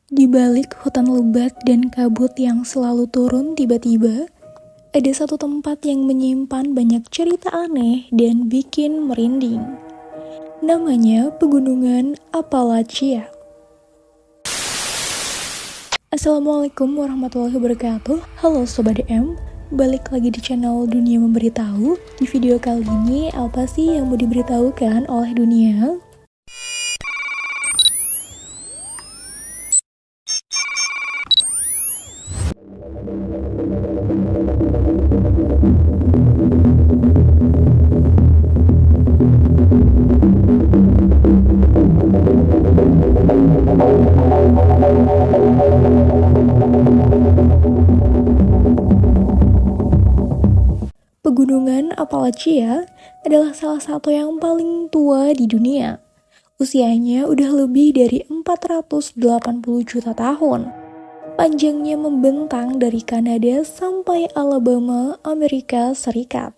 Di balik hutan lebat dan kabut yang selalu turun tiba-tiba, ada satu tempat yang menyimpan banyak cerita aneh dan bikin merinding. Namanya Pegunungan Appalachia. Assalamualaikum warahmatullahi wabarakatuh. Halo Sobat DM, balik lagi di channel Dunia Memberitahu. Di video kali ini, apa sih yang mau diberitahukan oleh dunia? Pegunungan Appalachia adalah salah satu yang paling tua di dunia. Usianya udah lebih dari 480 juta tahun. Panjangnya membentang dari Kanada sampai Alabama, Amerika Serikat.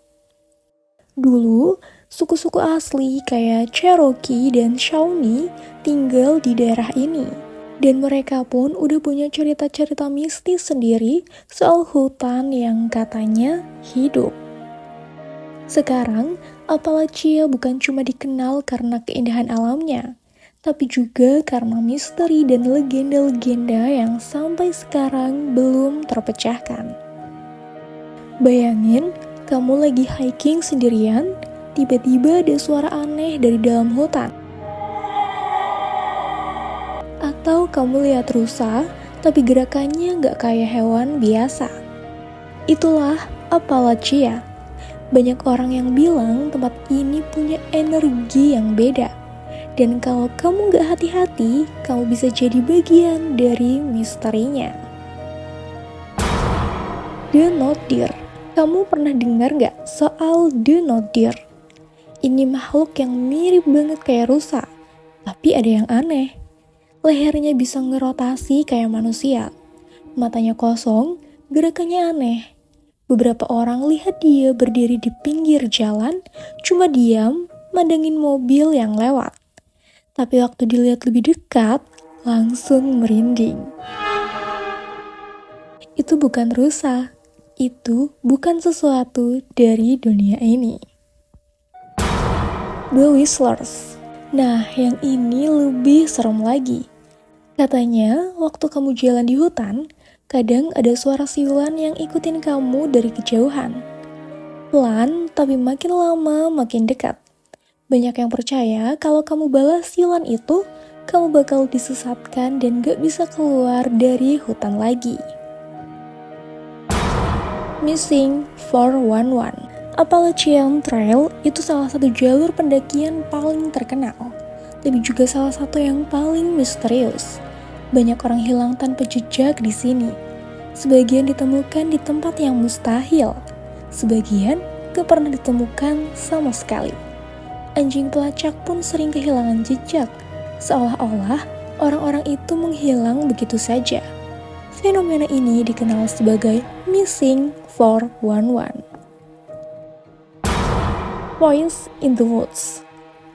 Dulu, suku-suku asli kayak Cherokee dan Shawnee tinggal di daerah ini. Dan mereka pun udah punya cerita-cerita mistis sendiri soal hutan yang katanya hidup. Sekarang, Appalachia bukan cuma dikenal karena keindahan alamnya, tapi juga karena misteri dan legenda-legenda yang sampai sekarang belum terpecahkan. Bayangin, kamu lagi hiking sendirian, tiba-tiba ada suara aneh dari dalam hutan. Atau kamu lihat rusa, tapi gerakannya nggak kayak hewan biasa. Itulah Appalachia. Banyak orang yang bilang tempat ini punya energi yang beda. Dan kalau kamu gak hati-hati, kamu bisa jadi bagian dari misterinya. The Not Deer. Kamu pernah dengar gak soal The Not Deer? Ini makhluk yang mirip banget kayak rusa, tapi ada yang aneh. Lehernya bisa ngerotasi kayak manusia. Matanya kosong, gerakannya aneh. Beberapa orang lihat dia berdiri di pinggir jalan, cuma diam, mandangin mobil yang lewat. Tapi waktu dilihat lebih dekat, langsung merinding. Itu bukan rusa, itu bukan sesuatu dari dunia ini. The Whistlers. Nah, yang ini lebih serem lagi. Katanya, waktu kamu jalan di hutan, kadang ada suara siulan yang ikutin kamu dari kejauhan. Pelan, tapi makin lama makin dekat. Banyak yang percaya kalau kamu balas siulan itu, kamu bakal disesatkan dan gak bisa keluar dari hutan lagi. Missing 411. Appalachian Trail itu salah satu jalur pendakian paling terkenal, tapi juga salah satu yang paling misterius. Banyak orang hilang tanpa jejak di sini. Sebagian ditemukan di tempat yang mustahil. Sebagian gak pernah ditemukan sama sekali. Anjing pelacak pun sering kehilangan jejak, seolah-olah orang-orang itu menghilang begitu saja. Fenomena ini dikenal sebagai Missing 411. Voice in the Woods.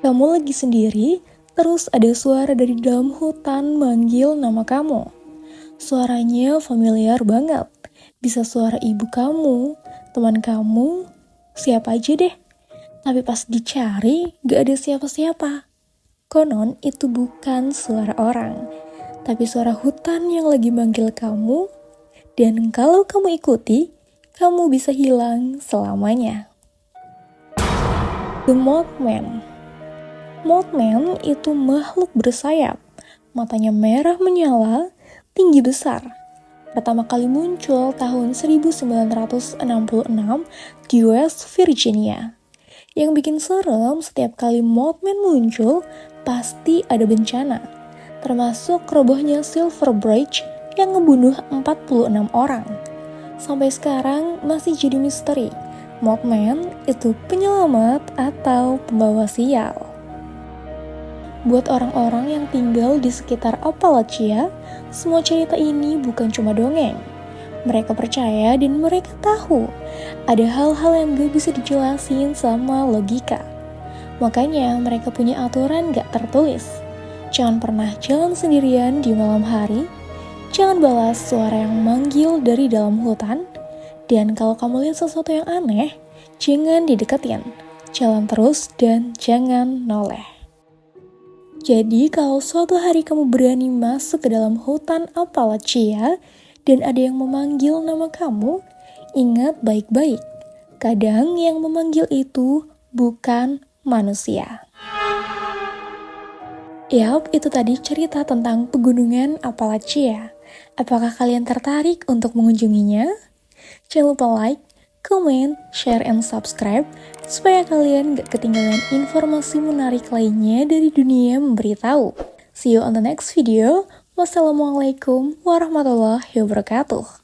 Kamu lagi sendiri, terus ada suara dari dalam hutan manggil nama kamu. Suaranya familiar banget. Bisa suara ibu kamu, teman kamu, siapa aja deh. Tapi pas dicari, gak ada siapa-siapa. Konon itu bukan suara orang, tapi suara hutan yang lagi manggil kamu. Dan kalau kamu ikuti, kamu bisa hilang selamanya. The Mothman. Mothman itu makhluk bersayap, matanya merah menyala, tinggi besar. Pertama kali muncul tahun 1966 di West Virginia. Yang bikin serem setiap kali Mothman muncul, pasti ada bencana. Termasuk robohnya Silver Bridge yang ngebunuh 46 orang. Sampai sekarang masih jadi misteri. Mothman itu penyelamat atau pembawa sial. Buat orang-orang yang tinggal di sekitar Appalachia, semua cerita ini bukan cuma dongeng. Mereka percaya dan mereka tahu ada hal-hal yang gak bisa dijelasin sama logika. Makanya mereka punya aturan gak tertulis. Jangan pernah jalan sendirian di malam hari Jangan balas suara yang manggil dari dalam hutan. Dan kalau kamu lihat sesuatu yang aneh, jangan dideketin. Jalan terus dan jangan noleh. Jadi kalau suatu hari kamu berani masuk ke dalam hutan Appalachia dan ada yang memanggil nama kamu, ingat baik-baik. Kadang yang memanggil itu bukan manusia. Yap, itu tadi cerita tentang pegunungan Appalachia. Apakah kalian tertarik untuk mengunjunginya? Jangan lupa like, comment, share, and subscribe supaya kalian gak ketinggalan informasi menarik lainnya dari dunia memberitahu. See you on the next video. Wassalamualaikum warahmatullahi wabarakatuh.